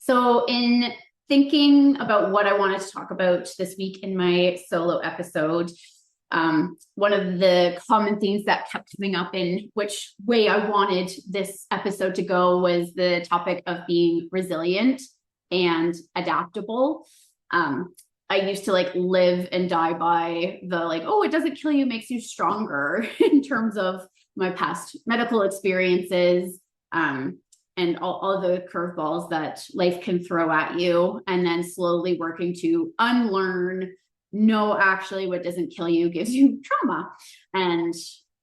So, in thinking about what I wanted to talk about this week in my solo episode, one of the common themes that kept coming up in which way I wanted this episode to go was the topic of being resilient and adaptable. I used to live and die by the oh, it doesn't kill you, makes you stronger in terms of my past medical experiences. And all the curveballs that life can throw at you, and then slowly working to unlearn, no, actually, what doesn't kill you gives you trauma. And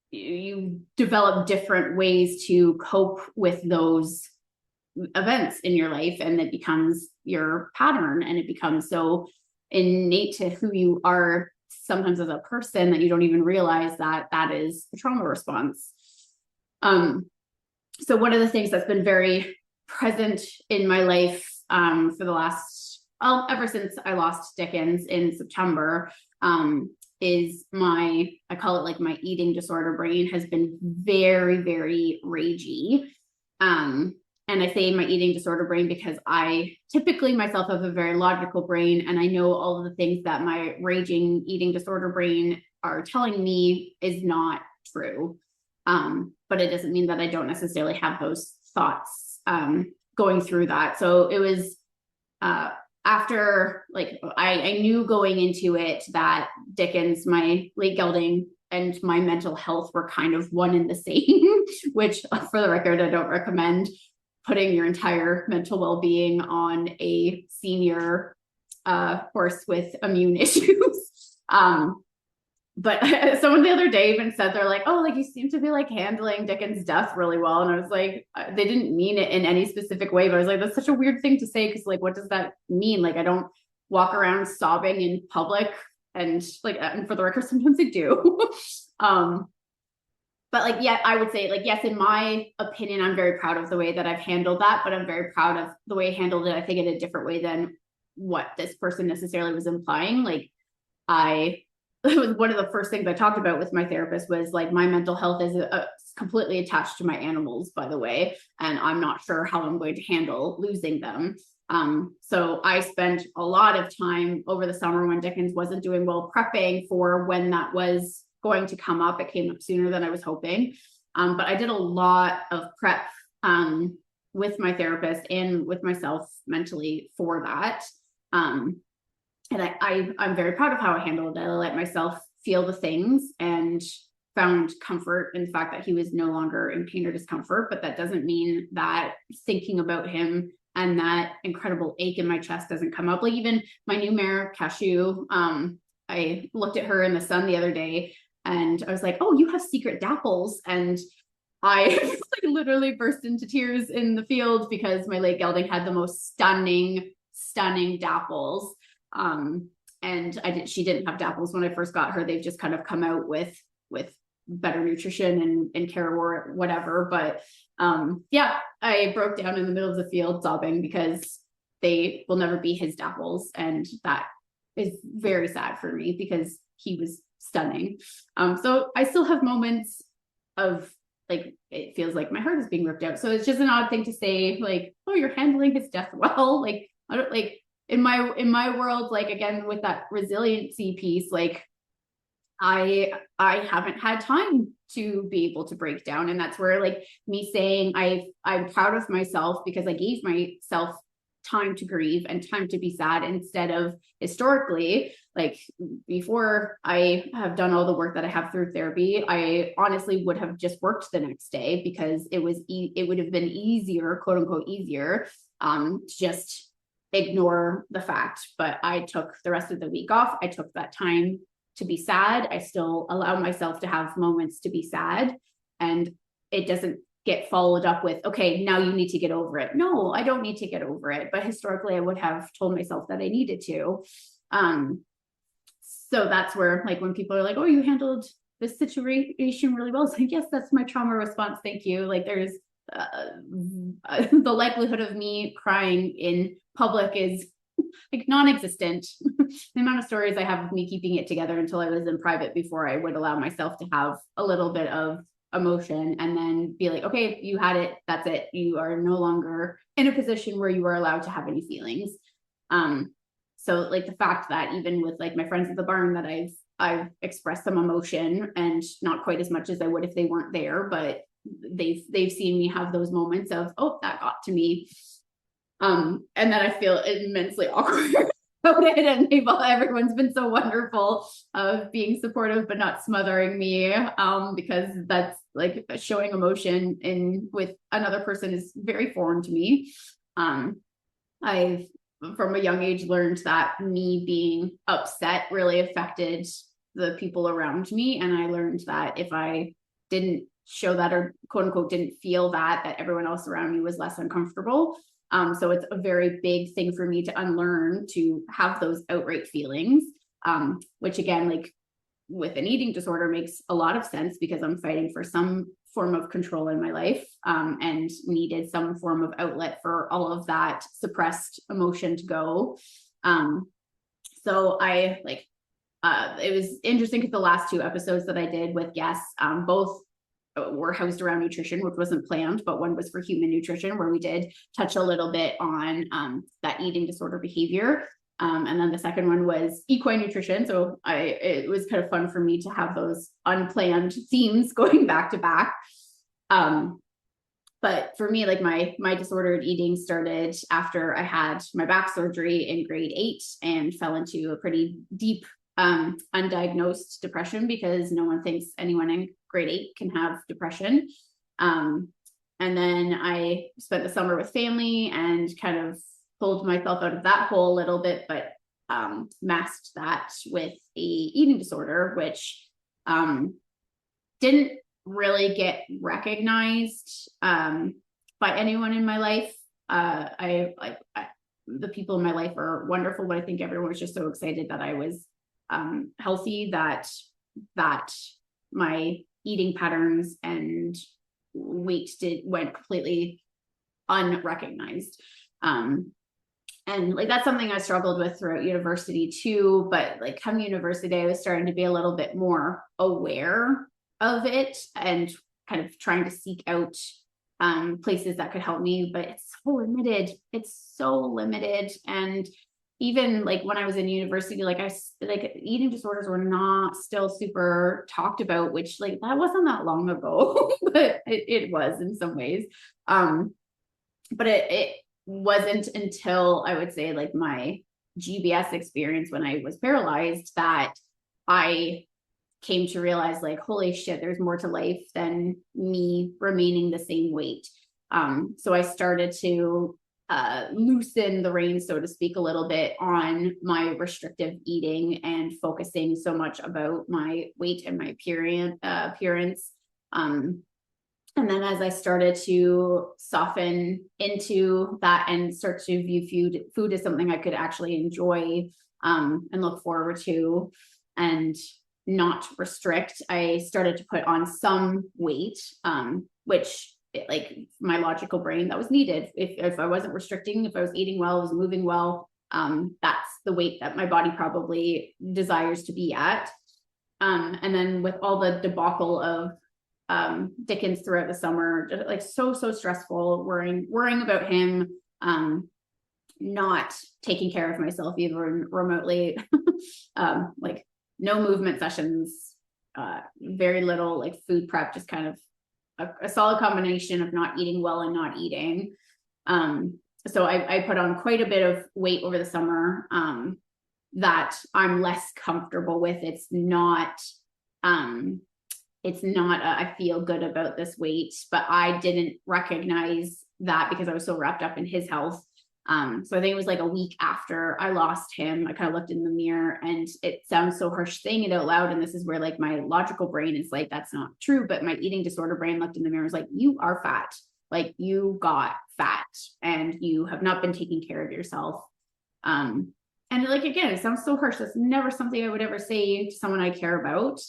you develop different ways to cope with those events in your life, and it becomes your pattern, and it becomes so innate to who you are sometimes as a person that you don't even realize that that is a trauma response. So one of the things that's been very present in my life for the last, ever since I lost Dickens in September, is I call it my eating disorder brain has been very, very ragey. And I say my eating disorder brain because I typically myself have a very logical brain, and I know all of the things that my raging eating disorder brain are telling me is not true. But it doesn't mean that I don't necessarily have those thoughts going through that. So it was after I knew going into it that Dickens, my late gelding, and my mental health were kind of one and the same, which for the record, I don't recommend putting your entire mental well-being on a senior horse with immune issues. But someone the other day even said, they're like, oh, you seem to be handling Dickens' death really well. And I was like, they didn't mean it in any specific way, but I was like, that's such a weird thing to say. Because what does that mean? I don't walk around sobbing in public, and and for the record, sometimes I do. But yeah, I would say yes, in my opinion, I'm very proud of the way that I've handled that, but I'm very proud of the way I handled it, I think, in a different way than what this person necessarily was implying. It was one of the first things I talked about with my therapist was my mental health is completely attached to my animals, by the way, and I'm not sure how I'm going to handle losing them. So I spent a lot of time over the summer when Dickens wasn't doing well prepping for when that was going to come up. It came up sooner than I was hoping. But I did a lot of prep with my therapist and with myself mentally for that. And I'm very proud of how I handled it. I let myself feel the things and found comfort in the fact that he was no longer in pain or discomfort. But that doesn't mean that thinking about him and that incredible ache in my chest doesn't come up. Even my new mare, Cashew, I looked at her in the sun the other day and I was like, oh, you have secret dapples. And I literally burst into tears in the field because my late gelding had the most stunning dapples. And she didn't have dapples when I first got her. They've just kind of come out with better nutrition and care or whatever. But yeah, I broke down in the middle of the field sobbing because they will never be his dapples. And that is very sad for me because he was stunning. So I still have moments of it feels like my heart is being ripped out. So it's just an odd thing to say, oh, you're handling his death well. I don't in my world, again, with that resiliency piece, I haven't had time to be able to break down. And that's where me saying I'm proud of myself because I gave myself time to grieve and time to be sad, instead of historically, before I have done all the work that I have through therapy, I honestly would have just worked the next day because it would have been easier, quote unquote, easier, to just ignore the fact. But I took the rest of the week off. I took that time to be sad. I still allow myself to have moments to be sad, and it doesn't get followed up with, okay, now you need to get over it. No, I don't need to get over it. But historically, I would have told myself that I needed to. So that's where when people are like, oh, you handled this situation really well. It's yes, that's my trauma response. Thank you. There's the likelihood of me crying in public is non-existent. The amount of stories I have of me keeping it together until I was in private before I would allow myself to have a little bit of emotion and then be like, okay, you had it, that's it. You are no longer in a position where you are allowed to have any feelings. So like the fact that even with like my friends at the barn that I've expressed some emotion, and not quite as much as I would if they weren't there, but they've seen me have those moments of, oh, that got to me. And then I feel immensely awkward about it. And everyone's been so wonderful of being supportive, but not smothering me. Because that's like showing emotion in with another person is very foreign to me. I've from a young age learned that me being upset really affected the people around me. And I learned that if I didn't show that, or quote unquote didn't feel that everyone else around me was less uncomfortable. So it's a very big thing for me to unlearn to have those outright feelings, which again, like with an eating disorder makes a lot of sense because I'm fighting for some form of control in my life, and needed some form of outlet for all of that suppressed emotion to go. So I like, it was interesting because the last 2 episodes that I did with guests, both were housed around nutrition, which wasn't planned, but one was for human nutrition, where we did touch a little bit on that eating disorder behavior. And then the second one was equine nutrition. So it was kind of fun for me to have those unplanned themes going back to back. But for me, like my disordered eating started after I had my back surgery in grade 8 and fell into a pretty deep undiagnosed depression, because no one thinks anyone in grade 8 can have depression. And then I spent the summer with family and kind of pulled myself out of that hole a little bit, but masked that with a eating disorder, which didn't really get recognized by anyone in my life. The people in my life are wonderful, but I think everyone was just so excited that I was healthy, that my eating patterns and weight went completely unrecognized. And like that's something I struggled with throughout university too, but like come university, I was starting to be a little bit more aware of it and kind of trying to seek out places that could help me, but it's so limited. It's so limited. And even like when I was in university, like eating disorders were not still super talked about, which like that wasn't that long ago, but it was in some ways. But it wasn't until I would say like my GBS experience when I was paralyzed that I came to realize like, holy shit, there's more to life than me remaining the same weight. So I started to loosen the reins, so to speak, a little bit on my restrictive eating and focusing so much about my weight and my appearance. And then as I started to soften into that and start to view food as something I could actually enjoy and look forward to and not restrict, I started to put on some weight, which like my logical brain, that was needed. If I wasn't restricting, if I was eating well, I was moving well, that's the weight that my body probably desires to be at. And then with all the debacle of Dickens throughout the summer, just like so stressful, worrying about him, not taking care of myself even remotely, like no movement sessions, very little like food prep, just kind of a solid combination of not eating well and not eating. So I put on quite a bit of weight over the summer that I'm less comfortable with. It's not I feel good about this weight, but I didn't recognize that because I was so wrapped up in his health. So I think it was like a week after I lost him, I kind of looked in the mirror, and it sounds so harsh saying it out loud. And this is where like my logical brain is like, that's not true. But my eating disorder brain looked in the mirror and was like, you are fat. Like you got fat and you have not been taking care of yourself. And like, again, it sounds so harsh. That's never something I would ever say to someone I care about.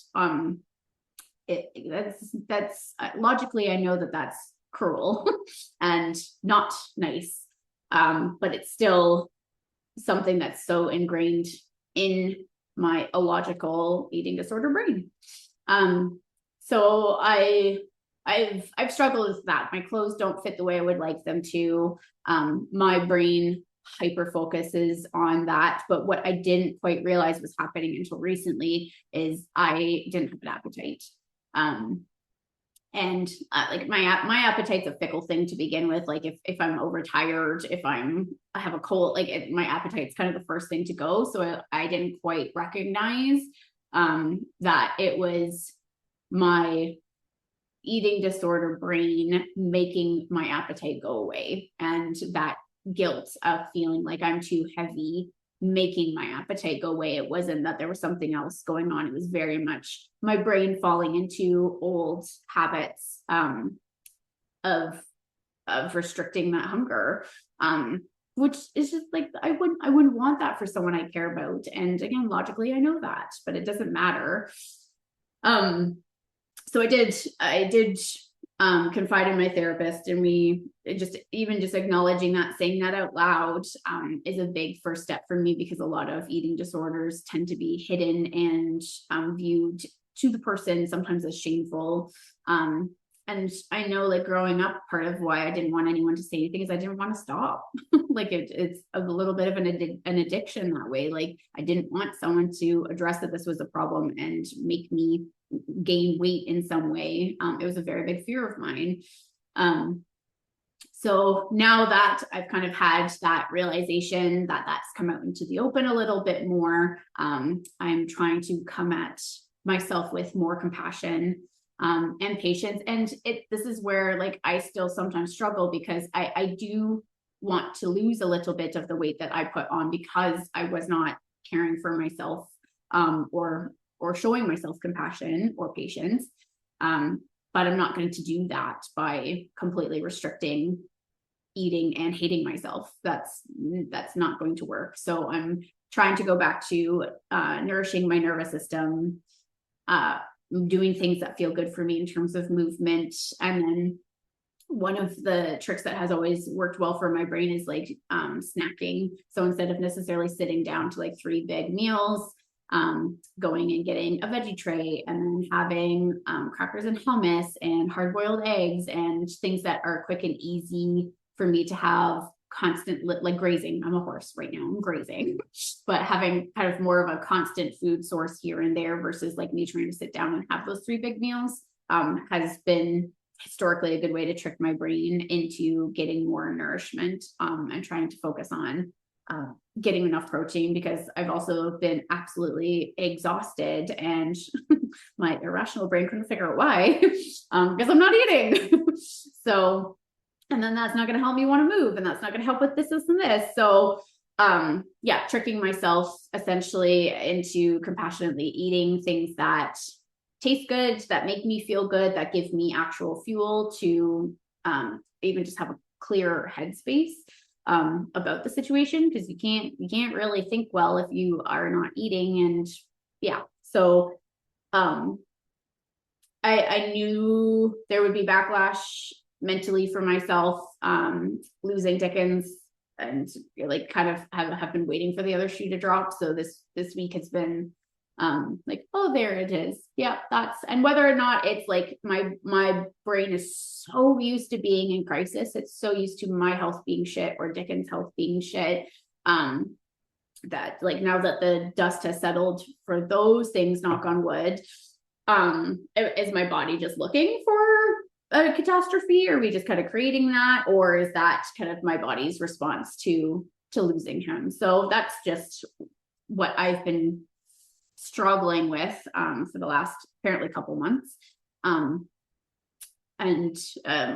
That's logically, I know that that's cruel and not nice. But it's still something that's so ingrained in my illogical eating disorder brain. So I I've struggled with that. My clothes don't fit the way I would like them to. My brain hyper focuses on that. But what I didn't quite realize was happening until recently is I didn't have an appetite. And like my appetite's a fickle thing to begin with. Like if I'm overtired, if I have a cold, like my appetite's kind of the first thing to go. So I didn't quite recognize that it was my eating disorder brain making my appetite go away, and that guilt of feeling like I'm too heavy making my appetite go away. It wasn't that there was something else going on. It was very much my brain falling into old habits of restricting that hunger, which is just like I wouldn't want that for someone I care about. And again, logically I know that, but it doesn't matter. So I did confide in my therapist, and we just acknowledging that, saying that out loud is a big first step for me, because a lot of eating disorders tend to be hidden and viewed to the person sometimes as shameful. And I know, like, growing up, part of why I didn't want anyone to say anything is I didn't want to stop. Like it's a little bit of an addiction that way. Like I didn't want someone to address that this was a problem and make me gain weight in some way. It was a very big fear of mine. So now that I've kind of had that realization that that's come out into the open a little bit more, I'm trying to come at myself with more compassion and patience. And this is where, like, I still sometimes struggle, because I do want to lose a little bit of the weight that I put on, because I was not caring for myself or showing myself compassion or patience. But I'm not going to do that by completely restricting eating and hating myself. That's not going to work. So I'm trying to go back to nourishing my nervous system, doing things that feel good for me in terms of movement. And then one of the tricks that has always worked well for my brain is like snacking. So instead of necessarily sitting down to like 3 big meals, going and getting a veggie tray, and then having crackers and hummus and hard-boiled eggs and things that are quick and easy for me to have constant, like grazing. I'm a horse right now, I'm grazing, but having kind of more of a constant food source here and there versus like me trying to sit down and have those 3 big meals has been historically a good way to trick my brain into getting more nourishment and trying to focus on getting enough protein, because I've also been absolutely exhausted, and my irrational brain couldn't figure out why, because I'm not eating. So, and then that's not going to help me want to move, and that's not going to help with this and this. So yeah, tricking myself essentially into compassionately eating things that taste good, that make me feel good, that give me actual fuel to even just have a clear headspace about the situation, because you can't really think well if you are not eating. And yeah, so I knew there would be backlash mentally for myself losing Dickens, and like kind of have been waiting for the other shoe to drop. So this week has been like, oh, there it is. Yeah, and whether or not it's like my brain is so used to being in crisis, it's so used to my health being shit or Dickens' health being shit, that like now that the dust has settled for those things, knock on wood, is my body just looking for a catastrophe? Or are we just kind of creating that? Or is that kind of my body's response to losing him? So that's just what I've been struggling with for the last apparently couple months. And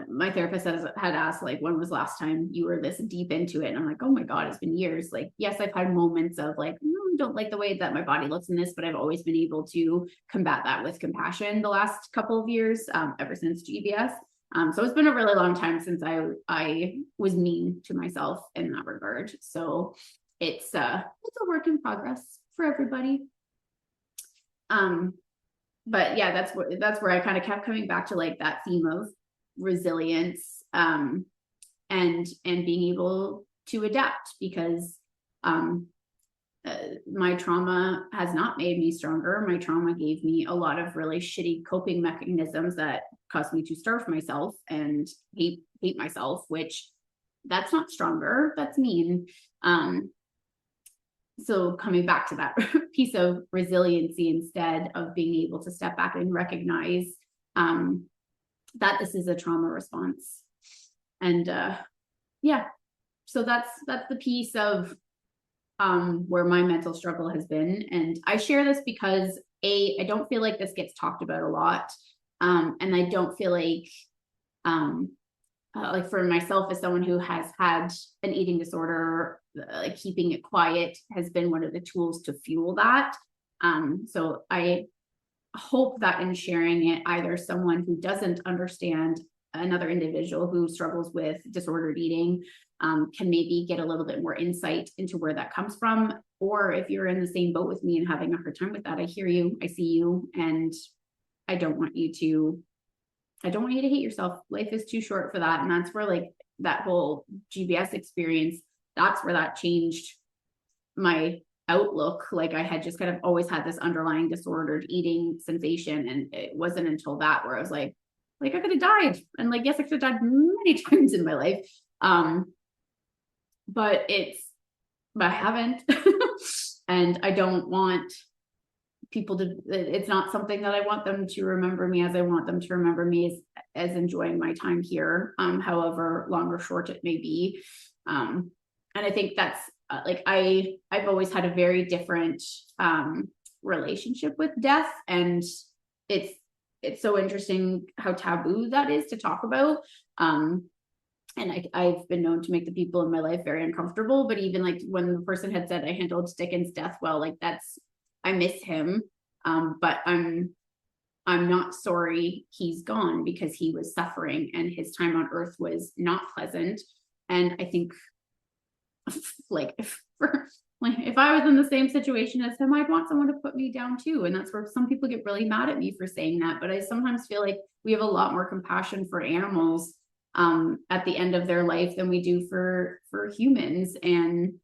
my therapist had asked, like, when was the last time you were this deep into it? And I'm like, oh my God, it's been years. Like, yes, I've had moments of like, I don't like the way that my body looks in this, but I've always been able to combat that with compassion the last couple of years, ever since GBS. So it's been a really long time since I was mean to myself in that regard. So it's a work in progress for everybody. But yeah, that's where I kind of kept coming back to like that theme of resilience, and being able to adapt, because my trauma has not made me stronger. My trauma gave me a lot of really shitty coping mechanisms that caused me to starve myself and hate myself, which that's not stronger, that's mean. So coming back to that piece of resiliency, instead of being able to step back and recognize that this is a trauma response. And yeah, so that's the piece of where my mental struggle has been. And I share this because I don't feel like this gets talked about a lot. And I don't feel like for myself, as someone who has had an eating disorder, like keeping it quiet has been one of the tools to fuel that. So I hope that in sharing it, either someone who doesn't understand another individual who struggles with disordered eating can maybe get a little bit more insight into where that comes from. Or if you're in the same boat with me and having a hard time with that, I hear you, I see you, and I don't want you to hate yourself. Life is too short for that. And that's where like that whole GBS experience, that's where that changed my outlook. Like I had just kind of always had this underlying disordered eating sensation. And it wasn't until that where I was like I could have died. And like, yes, I could have died many times in my life. But I haven't. And I don't want people to, it's not something that I want them to remember me as. I want them to remember me as enjoying my time here, however long or short it may be. And I think that's like, I've always had a very different relationship with death. And it's so interesting how taboo that is to talk about. And I've been known to make the people in my life very uncomfortable. But even like when the person had said I handled Dickens' death well, like I miss him. But I'm not sorry he's gone, because he was suffering and his time on earth was not pleasant. And I think like if I was in the same situation as him, I'd want someone to put me down too. And that's where some people get really mad at me for saying that. But I sometimes feel like we have a lot more compassion for animals at the end of their life than we do for humans. And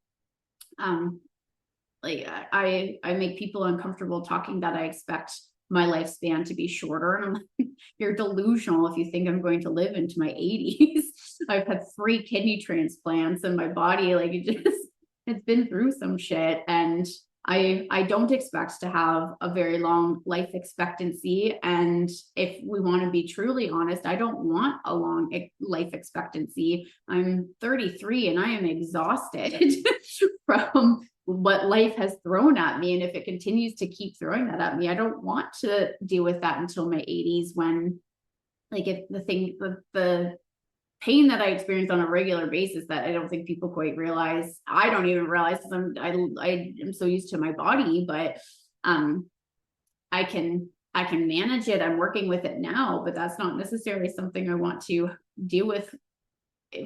like I make people uncomfortable talking that I expect my lifespan to be shorter. And I'm like, you're delusional if you think I'm going to live into my 80s. I've had 3 kidney transplants, and my body, like it's been through some shit. And I don't expect to have a very long life expectancy. And if we want to be truly honest, I don't want a long life expectancy. I'm 33 and I am exhausted from what life has thrown at me. And if it continues to keep throwing that at me, I don't want to deal with that until my 80s, when like if the pain that I experience on a regular basis that I don't think people quite realize. I don't even realize, because I am so used to my body, but I can manage it. I'm working with it now, but that's not necessarily something I want to deal with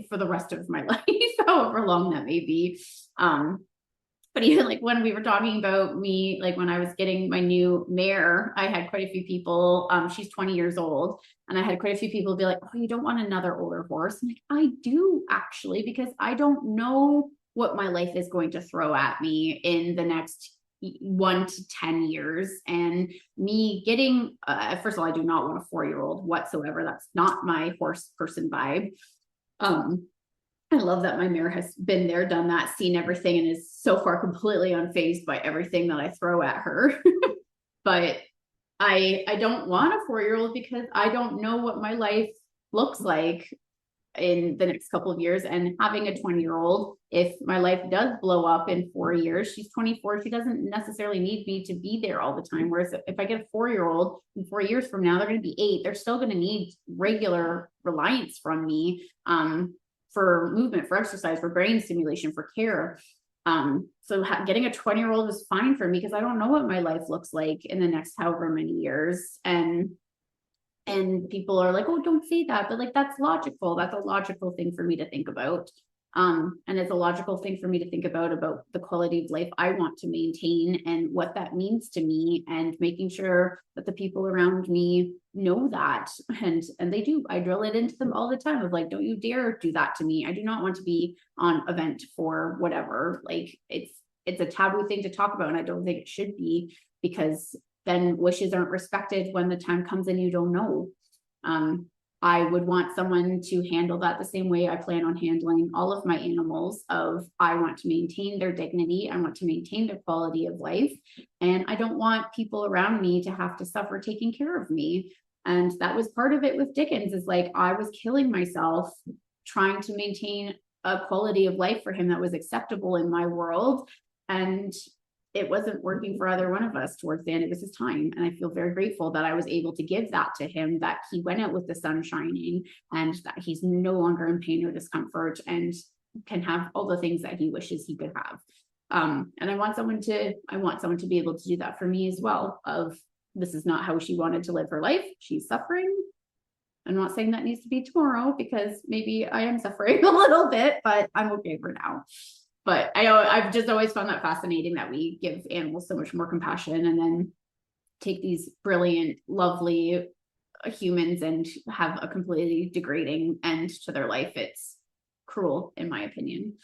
for the rest of my life, however long that may be. But even like when we were talking about me, like when I was getting my new mare, I had quite a few people, she's 20 years old. And I had quite a few people be like, oh, you don't want another older horse? I'm like, I do actually, because I don't know what my life is going to throw at me in the next 1 to 10 years. And me getting, first of all, I do not want a 4-year-old whatsoever. That's not my horse person vibe. I love that my mare has been there, done that, seen everything, and is so far completely unfazed by everything that I throw at her. But I don't want a 4-year-old, because I don't know what my life looks like in the next couple of years. And having a 20-year-old, if my life does blow up in 4 years, she's 24, she doesn't necessarily need me to be there all the time. Whereas if I get a 4-year-old in 4 years from now, they're going to be 8, they're still going to need regular reliance from me, for movement, for exercise, for brain stimulation, for care. So getting a 20-year-old was fine for me, because I don't know what my life looks like in the next however many years. And people are like, oh, don't say that. But like, that's logical. That's a logical thing for me to think about. And it's a logical thing for me to think about the quality of life I want to maintain and what that means to me, and making sure that the people around me know that. And they do. I drill it into them all the time of like, don't you dare do that to me. I do not want to be on event for whatever. Like it's a taboo thing to talk about. And I don't think it should be, because then wishes aren't respected when the time comes and you don't know. I would want someone to handle that the same way I plan on handling all of my animals. Of, I want to maintain their dignity, I want to maintain their quality of life, and I don't want people around me to have to suffer taking care of me. And that was part of it with Dickens, is like, I was killing myself trying to maintain a quality of life for him that was acceptable in my world, and it wasn't working for either one of us towards the end of his time. And I feel very grateful that I was able to give that to him, that he went out with the sun shining, and that he's no longer in pain or discomfort and can have all the things that he wishes he could have. And I want someone to be able to do that for me as well. Of, this is not how she wanted to live her life. She's suffering. I'm not saying that needs to be tomorrow, because maybe I am suffering a little bit, but I'm okay for now. But I've just always found that fascinating, that we give animals so much more compassion and then take these brilliant, lovely humans and have a completely degrading end to their life. It's cruel, in my opinion.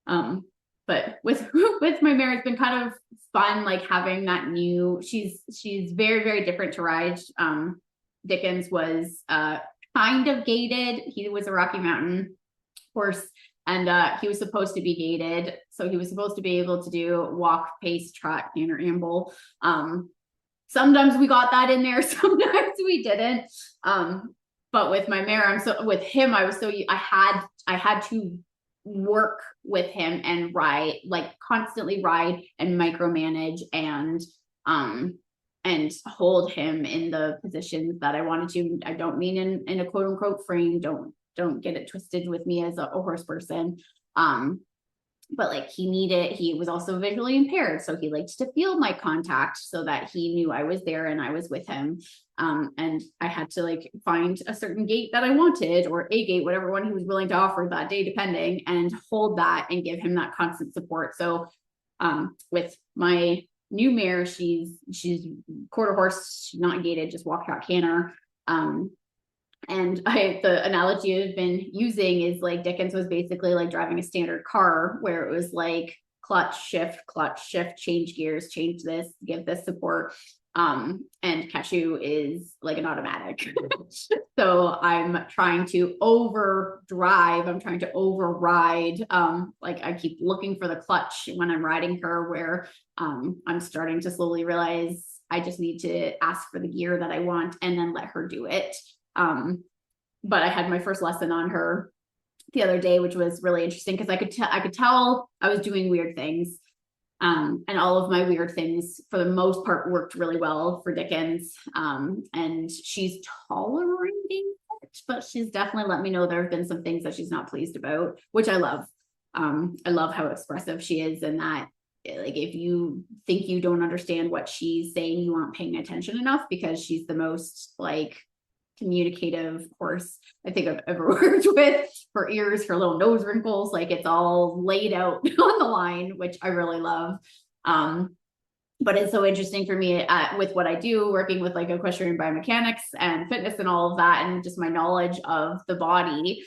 But with my mare, it's been kind of fun, like having that new, she's very, very different to Ride. Dickens was kind of gated. He was a Rocky Mountain horse, and he was supposed to be gated. So he was supposed to be able to do walk, pace, trot, canter, amble. Sometimes we got that in there, sometimes we didn't. But with my mare, with him, I had to work with him and ride, like constantly ride and micromanage and hold him in the positions that I wanted to. I don't mean in a quote unquote frame. Don't get it twisted with me as a horse person. But like, he was also visually impaired. So he liked to feel my contact so that he knew I was there and I was with him. And I had to like find a certain gait that I wanted, or a gait, whatever one he was willing to offer that day, depending, and hold that and give him that constant support. So with my new mare, she's quarter horse, she's not gated, just walk, trot, canter. And the analogy I've been using is like, Dickens was basically like driving a standard car, where it was like clutch, shift, change gears, change this, give this support. And Cashew is like an automatic. So I'm trying to overdrive, I'm trying to override. Like, I keep looking for the clutch when I'm riding her, where I'm starting to slowly realize I just need to ask for the gear that I want and then let her do it. But I had my first lesson on her the other day, which was really interesting, because I could tell I was doing weird things. And all of my weird things, for the most part, worked really well for Dickens. And she's tolerating it, but she's definitely let me know there have been some things that she's not pleased about, which I love. I love how expressive she is, and that, like, if you think you don't understand what she's saying, you aren't paying attention enough, because she's the most like communicative horse I think I've ever worked with. Her ears, her little nose wrinkles, like, it's all laid out on the line, which I really love. But it's so interesting for me with what I do, working with like equestrian biomechanics and fitness and all of that, and just my knowledge of the body.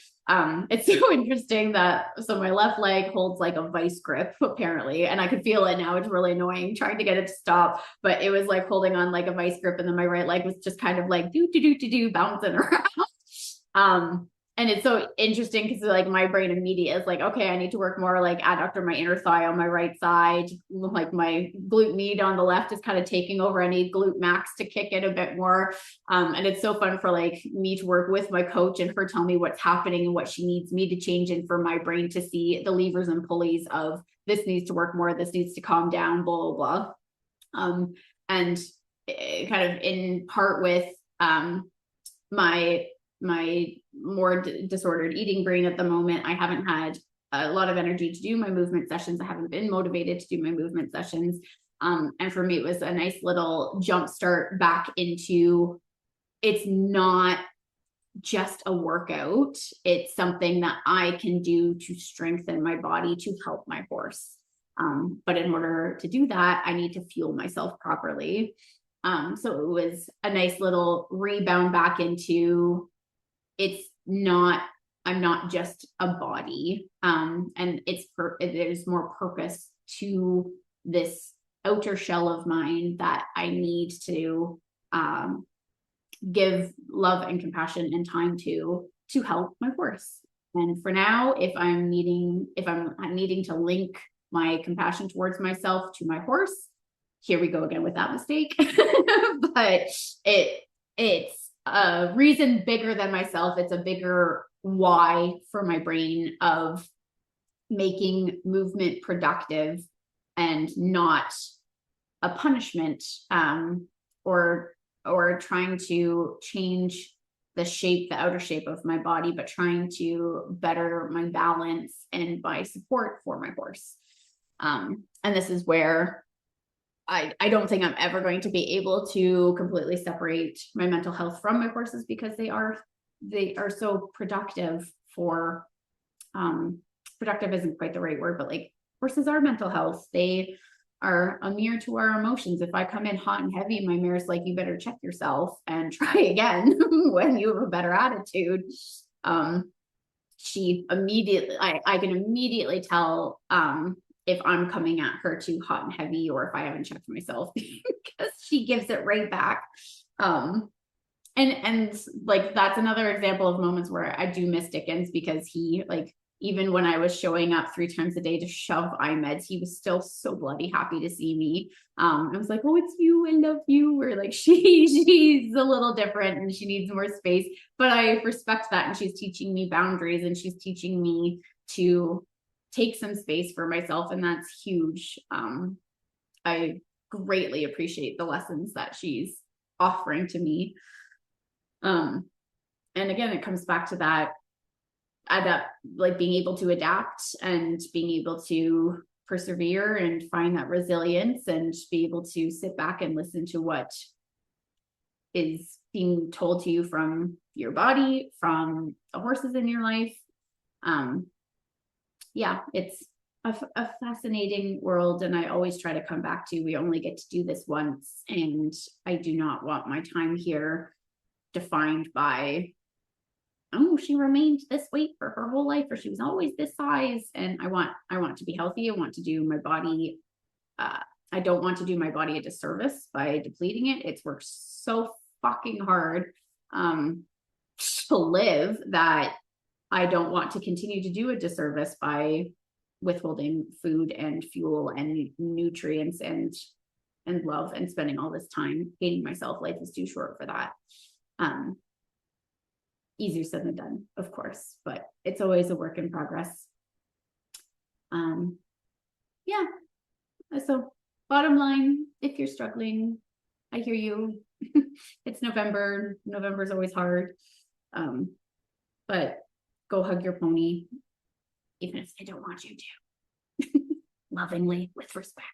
It's so interesting that, so my left leg holds like a vice grip apparently, and I could feel it now. It's really annoying trying to get it to stop, but it was like holding on like a vice grip, and then my right leg was just kind of like do bouncing around. And it's so interesting because like my brain immediately is like, okay, I need to work more like adductor my inner thigh on my right side. Like my glute med on the left is kind of taking over. I need glute max to kick it a bit more. And it's so fun for like me to work with my coach and her tell me what's happening and what she needs me to change, and for my brain to see the levers and pulleys of this needs to work more, this needs to calm down, blah, blah, blah. And kind of in part with my more disordered eating brain at the moment, I haven't had a lot of energy to do my movement sessions. I haven't been motivated to do my movement sessions. And for me, it was a nice little jump start back into, it's not just a workout. It's something that I can do to strengthen my body to help my horse. But in order to do that, I need to fuel myself properly. So it was a nice little rebound back into, I'm not just a body. And there's more purpose to this outer shell of mine that I need to give love and compassion and time to help my horse. And for now, if I'm needing to link my compassion towards myself to my horse, here we go again with that mistake. But it's a reason bigger than myself. It's a bigger why for my brain of making movement productive and not a punishment, or trying to change the outer shape of my body, but trying to better my balance and my support for my horse. And this is where I don't think I'm ever going to be able to completely separate my mental health from my horses, because they are so productive for, productive isn't quite the right word, but like, horses are mental health. They are a mirror to our emotions. If I come in hot and heavy, my mare's like, you better check yourself and try again when you have a better attitude. She immediately, I can immediately tell if I'm coming at her too hot and heavy, or if I haven't checked myself, because she gives it right back. And like, that's another example of moments where I do miss Dickens, because he, like, even when I was showing up 3 times a day to shove eye meds, he was still so bloody happy to see me. I was like, oh, it's you, I love you. Or like, she's a little different and she needs more space, but I respect that. And she's teaching me boundaries, and she's teaching me to take some space for myself. And that's huge. I greatly appreciate the lessons that she's offering to me. And again, it comes back to that like being able to adapt and being able to persevere and find that resilience, and be able to sit back and listen to what is being told to you from your body, from the horses in your life. Yeah, it's a fascinating world, and I always try to come back to, we only get to do this once, and I do not want my time here defined by, oh, she remained this weight for her whole life, or she was always this size. And I want to be healthy. I want to do my body. I don't want to do my body a disservice by depleting it. It's worked so fucking hard to live, that I don't want to continue to do a disservice by withholding food and fuel and nutrients and love, and spending all this time hating myself. Life is too short for that. Easier said than done, of course, but it's always a work in progress. Yeah. So bottom line, if you're struggling, I hear you. It's November. November's always hard. But go hug your pony, even if they don't want you to. Lovingly, with respect.